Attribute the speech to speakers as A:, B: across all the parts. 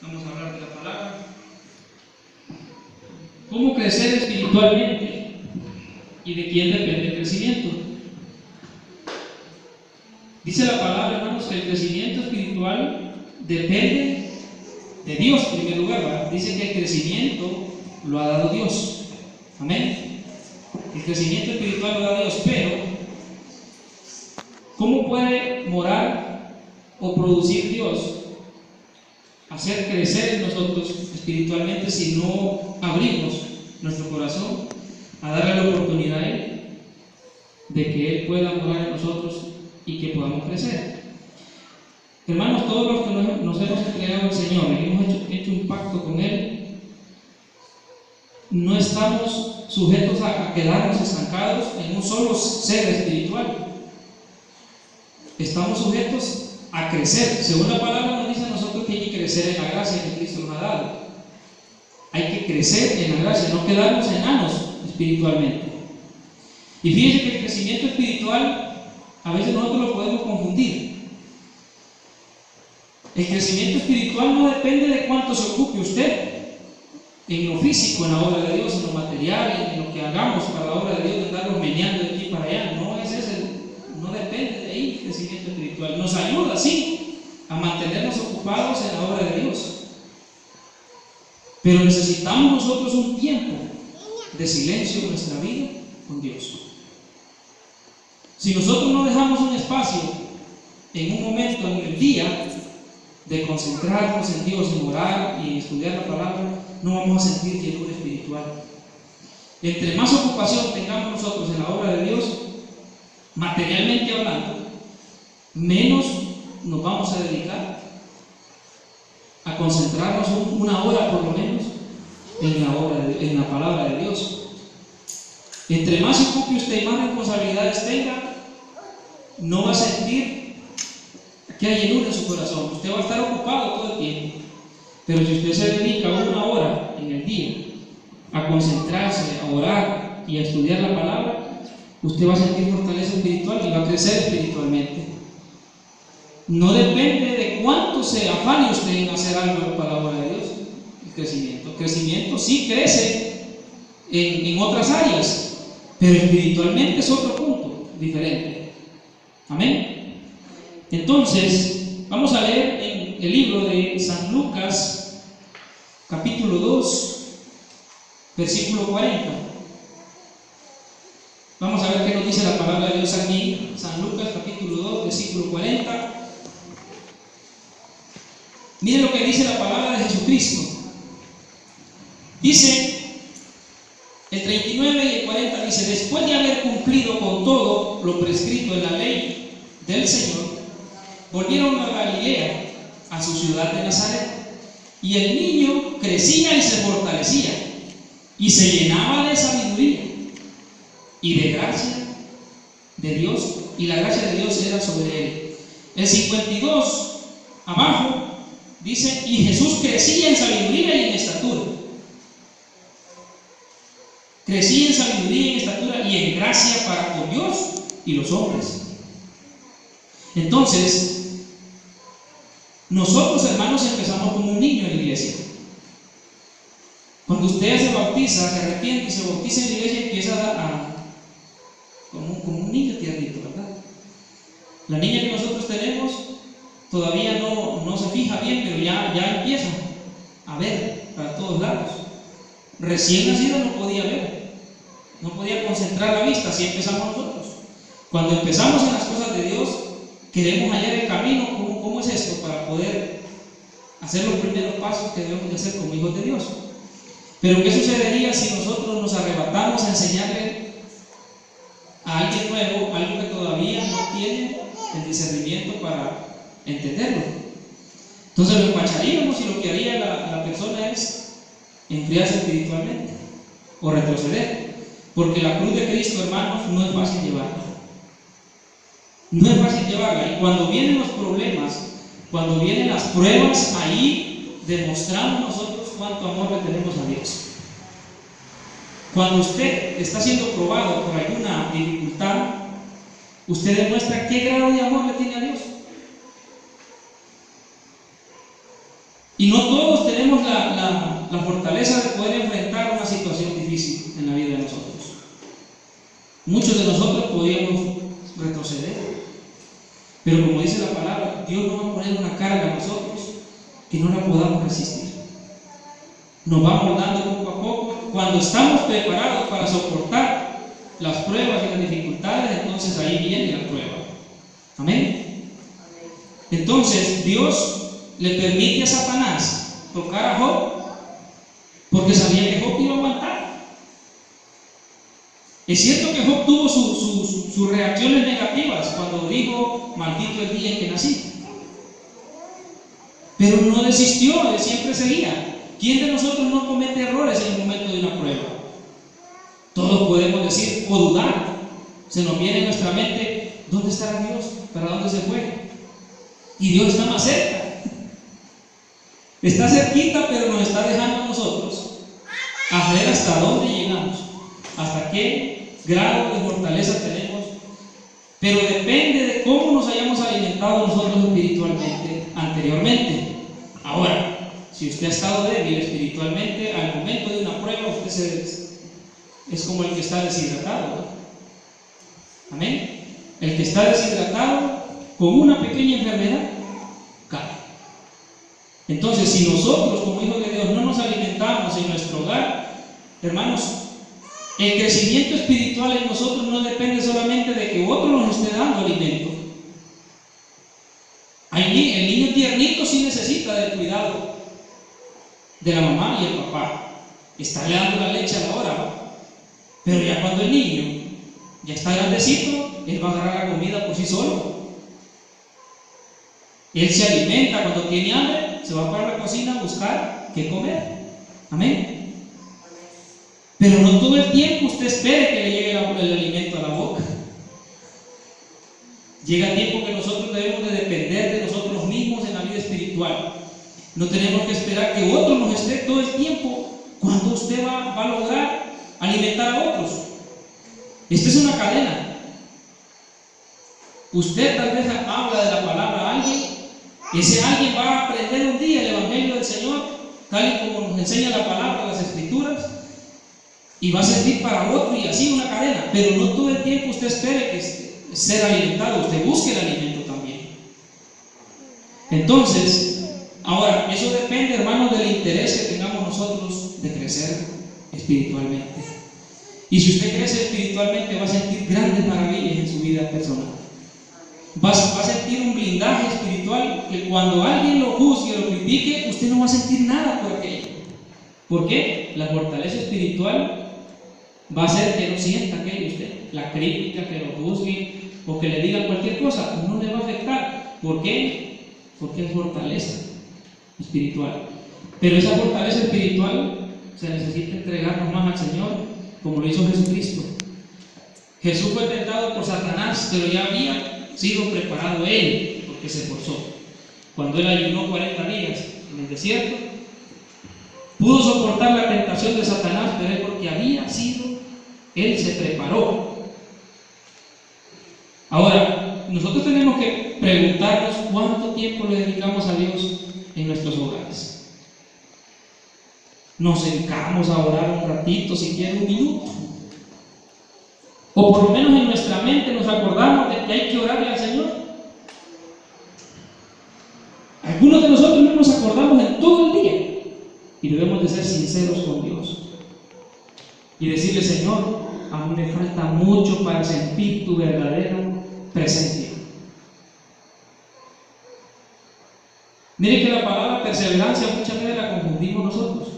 A: Vamos a hablar de la palabra. ¿Cómo crecer espiritualmente? ¿Y de quién depende el crecimiento? Dice la palabra, hermanos, que el crecimiento espiritual depende de Dios en primer lugar, ¿verdad? Dice que el crecimiento lo ha dado Dios. Amén. El crecimiento espiritual lo da Dios, pero ¿cómo puede morar o producir Dios, hacer crecer en nosotros espiritualmente si no abrimos nuestro corazón a darle la oportunidad a Él de que Él pueda morar en nosotros y que podamos crecer? Hermanos, todos los que nos hemos entregado al Señor y hemos hecho un pacto con Él, no estamos sujetos a quedarnos estancados en un solo ser espiritual. Estamos sujetos a crecer. Según la palabra nos dice a nosotros que hay que crecer en la gracia que Cristo nos ha dado. Hay que crecer en la gracia, no quedarnos enanos espiritualmente. Y fíjense que el crecimiento espiritual a veces nosotros lo podemos confundir. El crecimiento espiritual no depende de cuánto se ocupe usted en lo físico, en la obra de Dios, en lo material, en lo que hagamos para la obra de Dios, de andarnos meneando de aquí para allá. No depende de ahí el crecimiento espiritual. Nos ayuda, sí, a mantenernos ocupados en la obra de Dios. Pero necesitamos nosotros un tiempo de silencio en nuestra vida con Dios. Si nosotros no dejamos un espacio en un momento en el día de concentrarnos en Dios, en orar y estudiar la palabra, no vamos a sentir llenura espiritual. Entre más ocupación tengamos nosotros en la obra de Dios, materialmente hablando, menos nos vamos a dedicar a concentrarnos una hora por lo menos en la palabra de Dios. Entre más se ocupe usted y más responsabilidades tenga, no va a sentir que hay llenura en su corazón. Usted va a estar ocupado todo el tiempo. Pero si usted se dedica una hora en el día a concentrarse, a orar y a estudiar la palabra, usted va a sentir fortaleza espiritual y va a crecer espiritualmente. No depende de cuánto se afane usted en hacer algo para la obra de Dios, el crecimiento. El crecimiento sí crece en otras áreas, pero espiritualmente es otro punto diferente. Amén. Entonces, vamos a leer en el libro de San Lucas, capítulo 2, versículo 40. Vamos a ver qué nos dice la palabra de Dios aquí. San Lucas, capítulo 2, versículo 40. Miren lo que dice la palabra de Jesucristo. Dice, el 39 y el 40 dice: después de haber cumplido con todo lo prescrito en la ley del Señor, volvieron a Galilea, a su ciudad de Nazaret, y el niño crecía y se fortalecía, y se llenaba de sabiduría y de gracia de Dios, y la gracia de Dios era sobre él. El 52 abajo dice: y Jesús crecía en sabiduría y en estatura. Crecía en sabiduría y en estatura y en gracia para con Dios y los hombres. Entonces, nosotros, hermanos, empezamos como un niño en la iglesia. Cuando usted se bautiza, se arrepiente y se bautiza en la iglesia, empieza como un niño tiernito, ¿verdad? La niña que nosotros tenemos todavía no se fija bien, pero ya empieza a ver para todos lados. Recién nacida no podía ver, no podía concentrar la vista, así empezamos nosotros. Cuando empezamos en las cosas de Dios, queremos hallar el camino. ¿Cómo es esto? Para poder hacer los primeros pasos que debemos de hacer como hijos de Dios. Pero ¿qué sucedería si nosotros nos arrebatamos a enseñarle a alguien nuevo algo que todavía no tiene el discernimiento para entenderlo? Entonces lo empacharíamos y lo que haría la persona es enfriarse espiritualmente o retroceder, porque la cruz de Cristo, hermanos, no es fácil llevarla. No es fácil llevarla, y cuando vienen los problemas, cuando vienen las pruebas, ahí demostramos nosotros cuánto amor le tenemos a Dios. Cuando usted está siendo probado por alguna dificultad, usted demuestra qué grado de amor le tiene a Dios. Y no todos la fortaleza de poder enfrentar una situación difícil en la vida de nosotros. Muchos de nosotros podríamos retroceder, pero como dice la palabra, Dios no va a poner una carga a nosotros que no la podamos resistir. Nos va moldando poco a poco. Cuando estamos preparados para soportar las pruebas y las dificultades, entonces ahí viene la prueba. Amén. Entonces Dios le permite a Satanás tocar a Job porque sabía que Job iba a aguantar. Es cierto que Job tuvo sus reacciones negativas cuando dijo: maldito el día en que nací. Pero no desistió, él siempre seguía. ¿Quién de nosotros no comete errores en el momento de una prueba? Todos podemos decir o dudar. Se nos viene en nuestra mente: ¿dónde estará Dios? ¿Para dónde se fue? Y Dios está más cerca. Está cerquita, pero nos está dejando a nosotros a ver hasta dónde llegamos, hasta qué grado de fortaleza tenemos. Pero depende de cómo nos hayamos alimentado nosotros espiritualmente anteriormente. Ahora, si usted ha estado débil espiritualmente, al momento de una prueba usted es como el que está deshidratado, ¿no? Amén. El que está deshidratado con una pequeña enfermedad cae. Entonces, si nosotros como hijos de Dios no nos alimentamos en nuestro hogar, hermanos, el crecimiento espiritual en nosotros no depende solamente de que otro nos esté dando alimento. El niño tiernito sí necesita del cuidado de la mamá y el papá. Está le dando la leche a la hora, ¿no? Pero ya cuando el niño ya está grandecito, él va a agarrar la comida por sí solo. Él se alimenta cuando tiene hambre, se va para la cocina a buscar qué comer. Amén. Pero no todo el tiempo usted espere que le llegue el alimento a la boca. Llega tiempo que nosotros debemos de depender de nosotros mismos en la vida espiritual. No tenemos que esperar que otro nos esté todo el tiempo. ¿Cuándo usted va a lograr alimentar a otros? Esta es una cadena. Usted tal vez habla de la palabra a alguien. Ese alguien va a aprender un día el Evangelio del Señor, tal y como nos enseña la palabra, las Escrituras, y va a servir para otro, y así una cadena. Pero no todo el tiempo usted espere que ser alimentado, usted busque el alimento también. Entonces, ahora, eso depende, hermanos, del interés que tengamos nosotros de crecer espiritualmente. Y si usted crece espiritualmente, va a sentir grandes maravillas en su vida personal. Va a sentir un blindaje espiritual que cuando alguien lo juzgue o lo critique, usted no va a sentir nada por aquello. ¿Por qué? La fortaleza espiritual va a hacer que no sienta aquello usted. La crítica, que lo juzguen o que le digan cualquier cosa, no le va a afectar. ¿Por qué? Porque es fortaleza espiritual. Pero esa fortaleza espiritual se necesita entregarnos más al Señor, como lo hizo Jesucristo. Jesús fue tentado por Satanás, pero ya había sido preparado él, porque se esforzó. Cuando él ayunó 40 días en el desierto, pudo soportar la tentación de Satanás, pero es porque había sido, él se preparó. Ahora, nosotros tenemos que preguntarnos cuánto tiempo le dedicamos a Dios en nuestros hogares. Nos sentamos a orar un ratito, siquiera un minuto. O por lo menos en nuestra mente nos acordamos de que hay que orarle al Señor. Algunos de nosotros no nos acordamos en todo el día. Y debemos de ser sinceros con Dios. Y decirle: Señor, a mí me falta mucho para sentir tu verdadera presencia. Mire que la palabra perseverancia muchas veces la confundimos nosotros.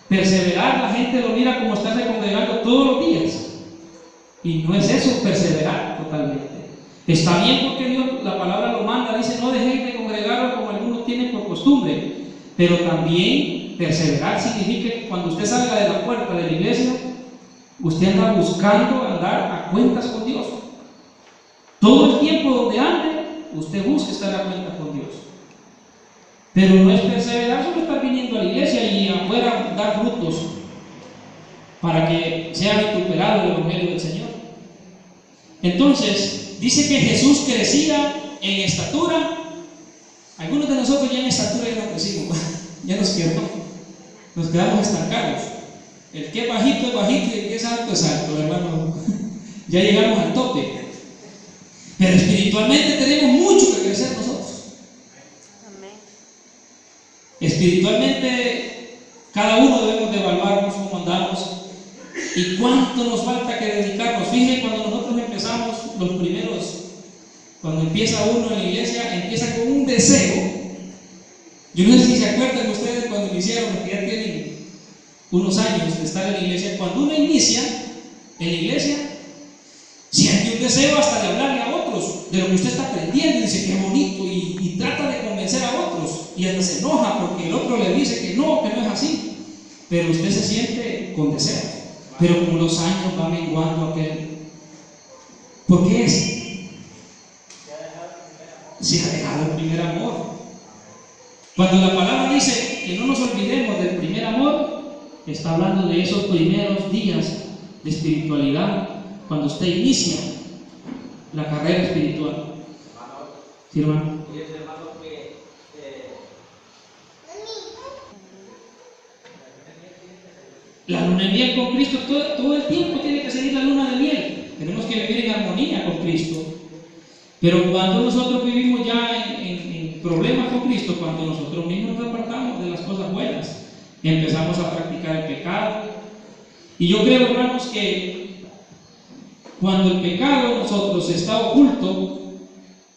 A: Perseverar, la gente lo mira como estarse congregando todos los días. Y no es eso, perseverar totalmente. Está bien porque Dios, la palabra lo manda, dice: no dejéis de congregaros como algunos tienen por costumbre. Pero también perseverar significa que cuando usted salga de la puerta de la iglesia, usted anda buscando andar a cuentas con Dios. Todo el tiempo donde ande, usted busca estar a cuentas con Dios. Pero no es perseverar solo estar viniendo a la iglesia y afuera dar frutos para que sea vituperado el Evangelio del Señor. Entonces, dice que Jesús crecía en estatura. Algunos de nosotros ya en estatura ya no crecimos, ya nos quedó. nos quedamos estancados. El que es bajito y el que es alto, hermano. Ya llegamos al tope. Pero espiritualmente tenemos mucho que crecer nosotros. Espiritualmente, cada uno debemos de evaluarnos cómo andamos y cuánto nos falta que dedicarnos. Fíjense, cuando nosotros empezamos, los primeros, cuando empieza uno en la iglesia, empieza con un deseo. Yo no sé si se acuerdan ustedes cuando iniciaron, porque ya tienen unos años de estar en la iglesia. Cuando uno inicia en la iglesia, siente un deseo hasta de hablarle a otros de lo que usted está aprendiendo, y dice que es bonito, y trata de convencer a otros, y hasta se enoja porque el otro le dice que no es así, pero usted se siente con deseo. Pero con los años va menguando aquel. ¿Por qué es? Se ha dejado el primer amor. Cuando la palabra dice que no nos olvidemos del primer amor, está hablando de esos primeros días de espiritualidad, cuando usted inicia la carrera espiritual. ¿Sí, hermano? La luna de miel con Cristo, todo el tiempo tiene que seguir la luna de miel. Tenemos que vivir en armonía con Cristo. Pero cuando nosotros vivimos ya en problemas con Cristo, cuando nosotros mismos nos apartamos de las cosas buenas, empezamos a practicar el pecado. Y yo creo, hermanos, que cuando el pecado en nosotros está oculto,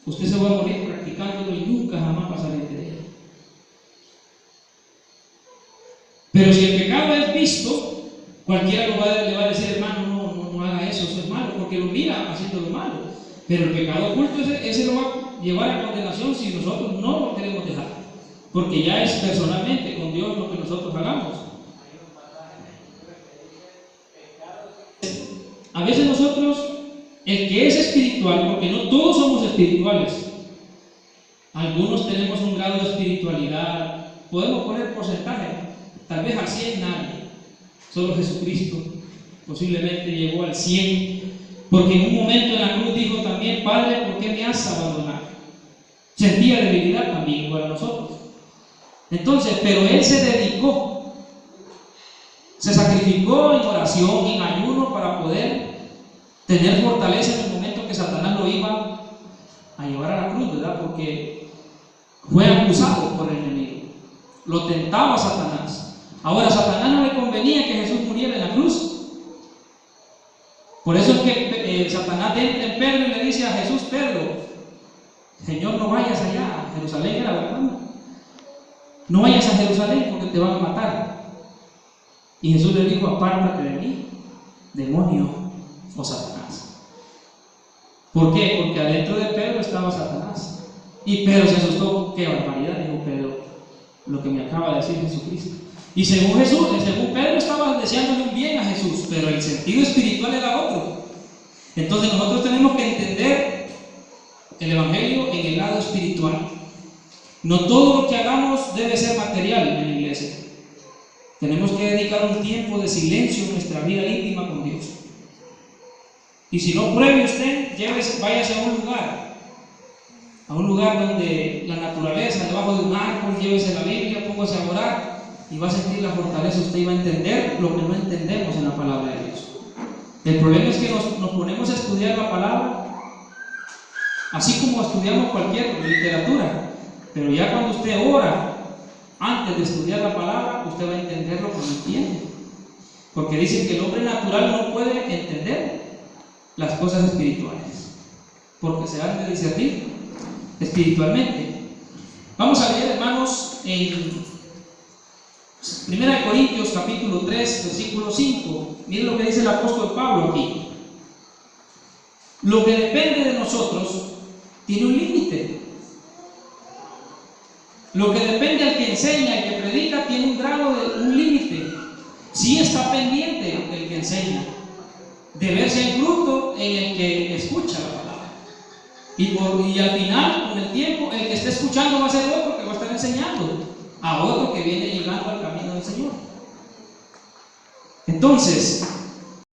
A: usted se va a morir practicándolo y nunca jamás va a salir de él. Pero si el pecado es visto, cualquiera le va a decir, hermano, no haga eso es malo, porque lo mira haciendo lo malo. Pero el pecado oculto, ese lo va a llevar a condenación si nosotros no lo queremos dejar, porque ya es personalmente con Dios lo que nosotros hagamos. A veces nosotros, el que es espiritual, porque no todos somos espirituales, algunos tenemos un grado de espiritualidad, podemos poner porcentaje, tal vez al 100 nadie, solo Jesucristo posiblemente llegó al 100, porque en un momento en la cruz dijo también, Padre, ¿por qué me has abandonado? Sentía debilidad también, igual a nosotros. Entonces, pero él se dedicó, se sacrificó en oración, en ayuno, para poder tener fortaleza en el momento que Satanás lo iba a llevar a la cruz, ¿verdad? Porque fue acusado por el enemigo, lo tentaba Satanás. Ahora, a Satanás no le convenía que Jesús muriera en la cruz. Por eso es que Satanás entra en Pedro y le dice a Jesús, Pedro, Señor, no vayas allá, a Jerusalén era verdad, no vayas a Jerusalén porque te van a matar. Y Jesús le dijo, apártate de mí, demonio o Satanás. ¿Por qué? Porque adentro de Pedro estaba Satanás. Y Pedro se asustó, qué barbaridad, dijo Pedro, lo que me acaba de decir Jesucristo. Y según Pedro estaba deseándole un bien a Jesús, pero el sentido espiritual era otro. Entonces nosotros tenemos que entender el Evangelio en el lado espiritual. No todo lo que hagamos debe ser material en la iglesia. Tenemos que dedicar un tiempo de silencio en nuestra vida íntima con Dios. Y si no pruebe usted, váyase a un lugar donde la naturaleza, debajo de un árbol, llévese la Biblia, póngase a orar y va a sentir la fortaleza. Usted iba a entender lo que no entendemos en la palabra de Dios. El problema es que nos ponemos a estudiar la palabra así como estudiamos cualquier literatura, pero ya cuando usted ora antes de estudiar la palabra, usted va a entender lo que no entiende, porque dicen que el hombre natural no puede entender las cosas espirituales porque se han de discernir espiritualmente. Vamos a leer, hermanos, en 1 Corintios capítulo 3, versículo 5. Miren lo que dice el apóstol Pablo aquí. Lo que depende de nosotros tiene un límite. Lo que depende del que enseña, el que predica, tiene un grado de un límite. Sí está pendiente el que enseña de verse el fruto en el que escucha la palabra. Y al final, con el tiempo, el que esté escuchando va a ser otro que va a estar enseñando a otro que viene llegando al camino del Señor. Entonces,